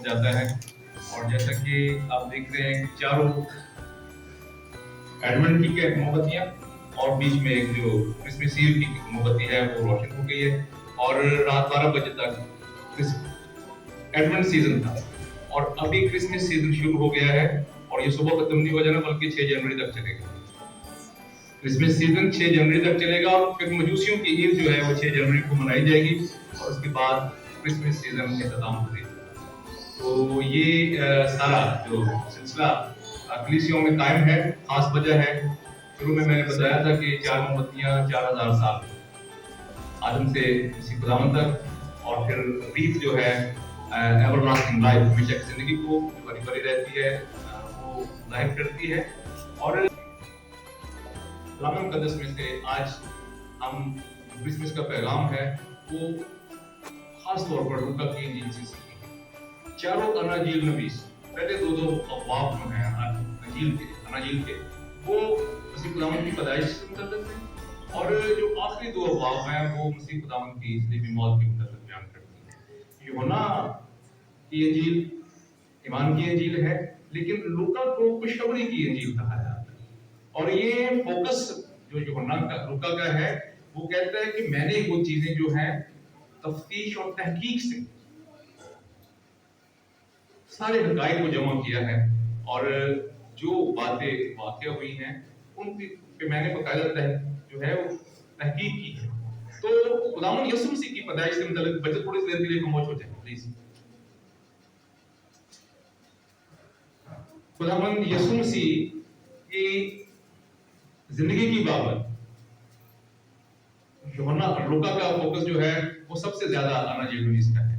جاتا ہے. اور جیسا کہ آپ دیکھ رہے ہیں چاروں ایڈونٹ کی موم بتیاں اور بیچ میں ایک جو کرسمس ایو کی موم بتی ہے وہ روشن ہو گئی ہے. اور رات 12 بجے تک ایڈونٹ سیزن تھا اور ابھی کرسمس سیزن شروع ہو گیا ہے اور یہ صبح ختم نہیں ہو جانا بلکہ 6 جنوری تک چلے گا. کرسمس سیزن 6 جنوری تک چلے گا اور پھر مجوسیوں کی عید جو ہے وہ 6 جنوری کو منائی جائے گی اور اس کے بعد کرسمس سیزن کا اختتام ہو جائے گا. تو یہ سارا جو سلسلہ کلیسیوں میں قائم ہے. خاص وجہ ہے شروع میں نے بتایا تھا کہ 4 موم بتیاں 4000 سال آدم سے مسیح خداوند تک اور پھر ریت جو ہے ایور لاسٹنگ لائف ہمیشہ کی زندگی کو بری بری رہتی ہے وہ ظاہر کرتی ہے. اور کلام مقدس میں سے آج ہم کرسمس کا پیغام ہے وہ خاص طور پر لوکا کی انجیل سے سیکھیں. چاروں اناجیل نویس پہلے دو ابواب جو ہیں اناجیل کے وہ مسیح خداوند کی پیدائش سے متعلق ہیں اور جو آخری دو ابواب ہیں وہ مسیح خداوند کی صلیبی موت کے متعلق بیان کرتی ہیں. یوحنا کی انجیل ایمان کی انجیل ہے لیکن لوکا کو خوشخبری کی انجیل کہا جاتا ہے. اور یہ فوکس جو یوحنا کا لوکا کا ہے وہ کہتا ہے کہ میں نے وہ چیزیں جو ہیں تفتیش اور تحقیق سے سارے حقائق کو جمع کیا ہے اور جو باتیں واقع ہوئی ہیں ان پہ میں نے باقاعدہ جو ہے وہ تحقیق کی ہے. تو خداوند یسوع مسیح کی پیدائش سے متعلق بچے تھوڑی سی دیر کے لیے خاموش ہو جائیں پلیز. خداوند یسوع مسیح کی زندگی کی بابت یوحنا لوکا کا فوکس جو ہے وہ سب سے زیادہ اناجیل نویس کا ہے.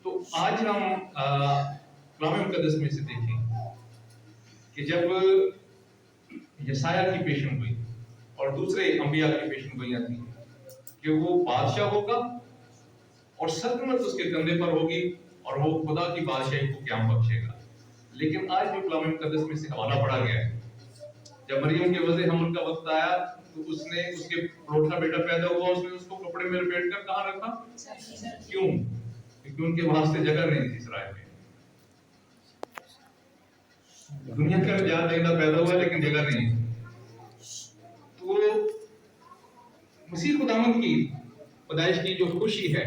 تو آج ہم کلام مقدس میں سے دیکھیں کہ جب یسایہ کی پیشن گوئی اور دوسرے انبیاء کی پیشن گوئیاں تھیں کہ وہ بادشاہ ہوگا اور سلطنت اس کے کندھے پر ہوگی اور وہ خدا کی بادشاہی کو قیام بخشے گا. لیکن آج جو کلام مقدس میں سے حوالہ پڑھا گیا ہے جب مریم کے وضع حمل کا وقت آیا تو اس نے اس کے روٹھا بیٹا پیدا ہوا اس نے اس کو کپڑے میں لپیٹ کر کہاں رکھا؟ کیوں؟ کیونکہ ان کے واسطے جگہ نہیں تھی اسرائیل میں. دنیا کا نجات دہندہ پیدا ہوا لیکن جگہ نہیں ہے. تو مسیح خداوند کی پیدائش کی جو خوشی ہے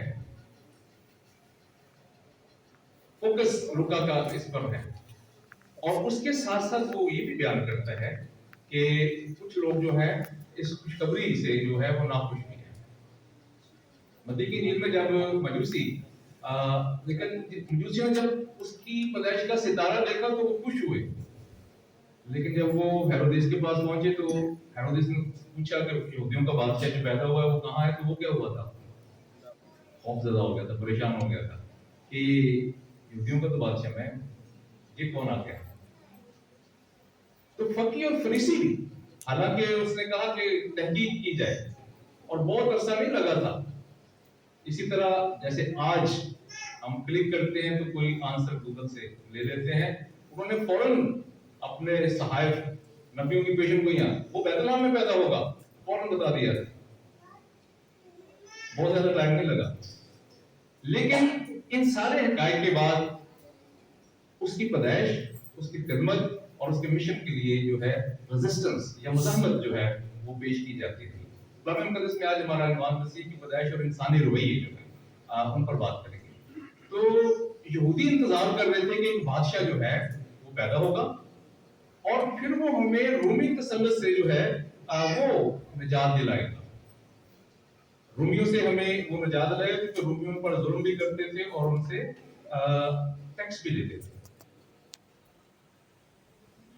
فوکس لوکا کا اس پر ہے اور اس کے ساتھ ساتھ وہ یہ بھی بیان کرتا ہے کہ کچھ لوگ جو ہیں اس خوشخبری سے جو ہے وہ ناخوش بھی ہیں. متی کی انجیل میں جب مجوسیوں جب اس کی پیدائش کا ستارہ دیکھا تو وہ خوش ہوئے لیکن جب وہ ہیرودیس کے پاس پہنچے تو ہیرودیس نے پوچھا کہ یہودیوں کا بادشاہ جو پیدا ہوا ہے وہ کہاں ہے تو وہ کیا ہوا تھا؟ خوف زدہ ہو گیا تھا پریشان ہو گیا تھا کہ یہودیوں کا تو بادشاہ میں یہ کون آ گیا. تو فقی اور فریسی بھی حالانکہ اس نے کہا کہ تحقیق کی جائے اور بہت عرصہ نہیں لگا تھا. اسی طرح جیسے آج ہم کلک کرتے ہیں تو کوئی آنسر گوگل سے لے لیتے ہیں انہوں نے فوراً اپنے صحائف نبیوں کی پیشن گوئیاں وہ بیت لحم میں پیدا ہوگا فوراً بتا دیا بہت زیادہ ٹائم نہیں لگا. لیکن ان سارے حقائق کے بعد اس کی پیدائش اس کی خدمت اور اس کے مشن کے لیے جو ہے ریزسٹنس یا مزاحمت جو ہے وہ پیش کی جاتی تھی. کلام مقدس میں آج ہمارا عنوان مسیح کی پیدائش اور انسانی رویے جو ہے ان پر بات کریں گے. تو یہودی انتظار کر رہے تھے کہ ایک بادشاہ جو ہے وہ پیدا ہوگا اور پھر وہ ہمیں رومی تسلط سے جو ہے وہ نجات دلائے گا. رومیوں سے ہمیں وہ نجات دلائے گا کیونکہ رومیوں پر ظلم بھی کرتے تھے اور ان سے ٹیکس بھی لیتے تھے.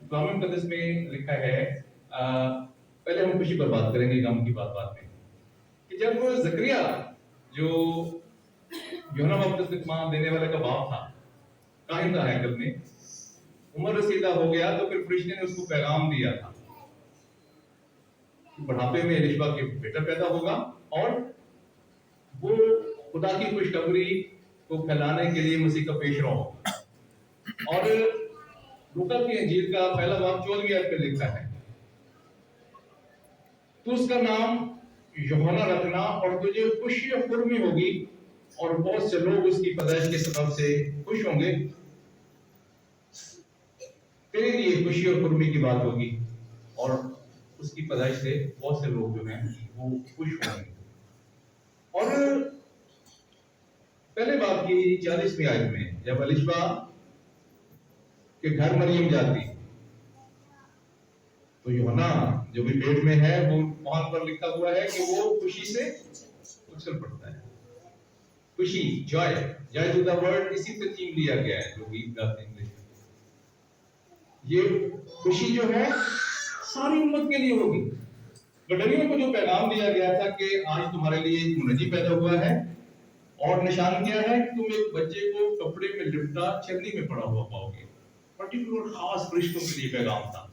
کلام مقدس میں لکھا ہے پہلے ہم خوشی پر بات کریں گے غم کی بات بعد میں کہ جب زکریا جو یوحنا بپتسمہ دینے والے کا باپ تھا کاہن تھا ہیکل میں عمر رسیدہ ہو گیا تو پھر فرشتے نے اس کو پیغام دیا تھا کہ بڑھاپے میں الشبا کے بیٹا پیدا ہوگا اور وہ خدا کی خوشخبری کو پھیلانے کے لیے مسیح کا پیش رو ہوگا. اور لوکا کی انجیل کا پہلا باب 14ویں آیت پہ لکھا ہے تو اس کا نام یوحنا رکھنا اور تجھے خوشی و خرمی ہوگی اور بہت سے لوگ اس کی پیدائش کے سبب سے خوش ہوں گے. تیرے لیے خوشی اور خرمی کی بات ہوگی اور اس کی پیدائش سے بہت سے لوگ جو ہیں وہ خوش ہوں گے. اور پہلے باب کی 40ویں آیت میں جب الشبا کے گھر مریم جاتی تو یوحنا جو بھی پیٹ میں ہے وہ وہاں پر لکھا ہوا ہے کہ وہ خوشی سے اچھل پڑتا ہے. خوشی، جوائے ٹو دا ورڈ اسی سے تھیم لیا گیا ہے جو گیت گاتے ہیں انگلش میں. یہ خوشی جو ہے ساری امت کے لیے ہوگی. گڈریوں کو جو پیغام دیا گیا تھا کہ آج تمہارے لیے ایک منجی پیدا ہوا ہے اور نشان کیا ہے کہ تم ایک بچے کو کپڑے میں لپٹا چرنی میں پڑا ہوا پاؤ گے. پرٹیکولر خاص فرشتوں کے لیے پیغام تھا.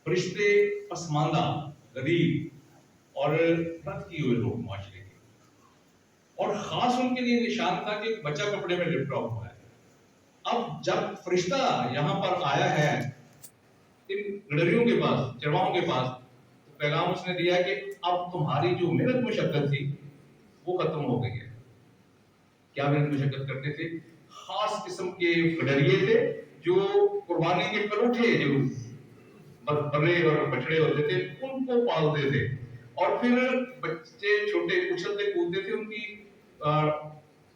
فرشتے پسماندہ، غریب اور رد کیے ہوئے لوگ معاشرے کے، اور خاص ان کے لیے نشان تھا کہ بچہ کپڑے میں لپٹا ہوا ہے. اب جب فرشتہ یہاں پر آیا ہے ان گڈریوں کے پاس، چرواہوں کے پاس، تو پیغام اس نے دیا کہ اب تمہاری جو محنت مشقت تھی وہ ختم ہو گئی ہے. کیا محنت مشقت کرتے تھے؟ خاص قسم کے گڈریے تھے جو قربانی کے پروٹھے جو برے اور بچڑے ہوتے تھے ان کو پالتے تھے، اور پھر بچے چھوٹے اچھلتے کودتے تھے، ان کی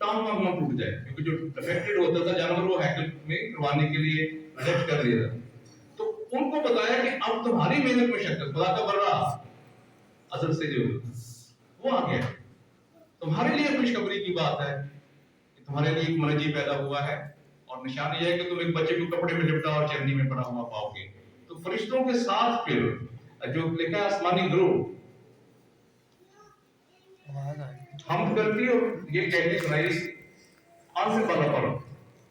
ٹانگ نہ ٹوٹ جائے، کیونکہ جو ڈیفیکٹڈ ہوتا تھا جانور وہ ہیکل میں کروانے کے لیے اڈیپٹ کر دیا تھا. تو ان کو بتایا کہ اب تمہاری محنت مشقت، خدا کا برا ازل سے جو وہ آ گیا، تمہارے لیے خوشخبری کی بات ہے کہ تمہارے لیے ایک منجی پیدا ہوا ہے اور نشان یہ ہے کہ تم ایک بچے کو کپڑے میں لپٹا اور چرنی میں پڑا ہوا پاؤ گے. تو فرشتوں کے ساتھ پھر جو لکھا ہے آسمانی گروہ ہم کرتی اور یہ کہتی سنائی آنسے پالا پر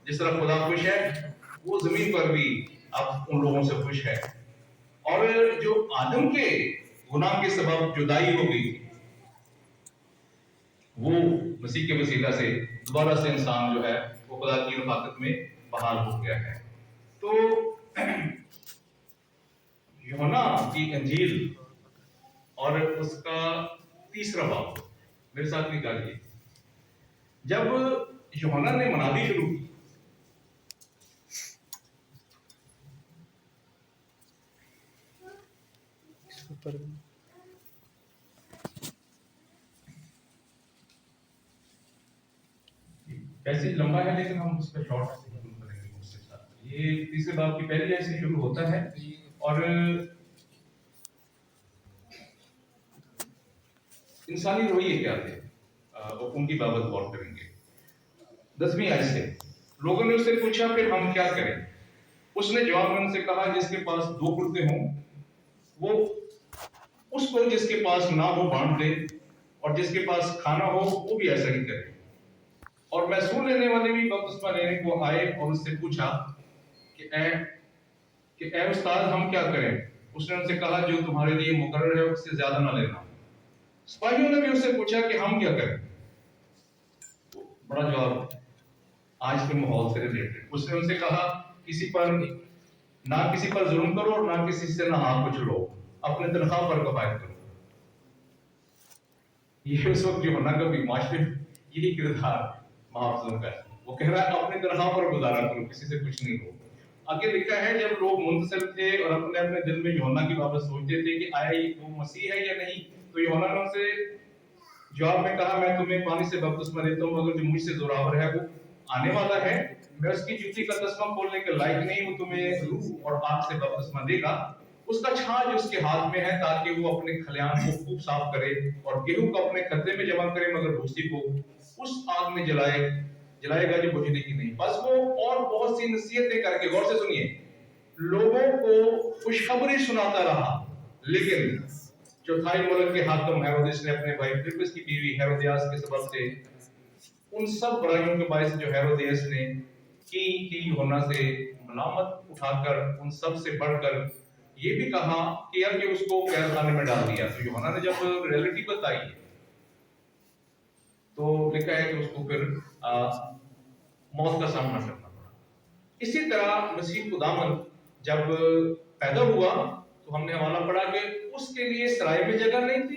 جس طرح خدا خوش ہے وہ زمین پر بھی اب ان لوگوں سے خوش ہے. اور جو آدم کے گناہ کے سبب جدائی ہو گئی وہ مسیح کے وسیلہ سے دوبارہ سے انسان جو ہے وہ خدا کی رفاقت میں بحال ہو گیا ہے. تو یوحنا کی انجیل اور اس کا تیسرا باب میرے ساتھ نکالیے. جب یوحنا نے منادی شروع کی پیسج لمبا ہے لیکن ہم اس کا شارٹ سے ختم کریں گے. اس کے ساتھ یہ تیسرے باب کی پہلی آیت سے شروع ہوتا ہے اور انسانی رویے کیا تھے ان کی بابت غور کریں گے. 10ویں آیت سے لوگوں نے اس سے پوچھا پھر ہم کیا کریں؟ اس نے جواب میں ان سے کہا جس کے پاس 2 کرتے ہوں وہ اس کو جس کے پاس نہ ہو بانٹ دے، اور جس کے پاس کھانا ہو وہ بھی ایسا ہی کرے. اور محصول لینے والے بھی بپتسمہ لینے کو آئے اور اس سے پوچھا کہ اے استاد ہم کیا کریں؟ اس نے ان سے کہا جو تمہارے لیے مقرر ہے اس سے زیادہ نہ لینا. سپاہیوں نے بھی اس سے پوچھا کہ ہم کیا کریں؟ بڑا جواب آج کے ماحول سے ریلیٹڈ. اس نے ان سے کہا کسی پر نہ کسی پر ظلم کرو اور نہ کسی سے نہ ہاتھ کچلو، اپنے تنخواہ پر کفایت کرو. یہ اس وقت جو ہونا کا بھی معاشرے یہی کردار محافظوں کا ہے. وہ کہہ رہا ہے اپنے تنخواہ پر گزارا کرو، کسی سے کچھ نہیں ہو. آگے لکھا ہے جب لوگ منتصر تھے اور اپنے اپنے دل میں یوحنا کی بابت سوچتے تھے کہ آیا یہ وہ مسیح ہے یا نہیں، تو یوحنا نے ان سے جواب میں کہا میں تمہیں پانی سے بپتسمہ دیتا ہوں مگر جو مجھ سے زوراور ہے وہ آنے والا ہے، میں اس کی جوتی کا تسمہ کھولنے کے لائق نہیں. وہ تمہیں روح اور آگ سے بپتسمہ دے گا، اس کا چھاج اس کے ہاتھ میں ہے تاکہ وہ اپنے کھلیان کو خوب صاف کرے اور گیہوں کو اپنے کھدے میں جمع کرے، مگر بھوسی کو اس آگ میں جلائے گا جو بجھنے کی نہیں. بس وہ اور بہت سی نصیحتیں کر کے، غور سے سنیے، لوگوں کو خوشخبری سناتا رہا. لیکن چوتھائی ملک کے حاکم ہیرودیس نے اپنے بھائی فلپس کی بیوی ہیرودیاس کے سبب سے ان سب برائیوں کے باعث جو ہیرودیس نے کی یوحنا سے ملامت اٹھا کر ان سب سے بڑھ کر یہ بھی کہا کہ اس کو قید خانے میں ڈال دیا. تو یوحنا نے جب ریئلٹی بتائی تو لکھا ہے کہ اس کو پھر موت کا سامنا کرنا پڑا. اسی طرح مسیح خداوند جب پیدا ہوا تو ہم نے حوالہ پڑھا کہ اس کے لیے سرائے میں جگہ نہیں تھی،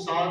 7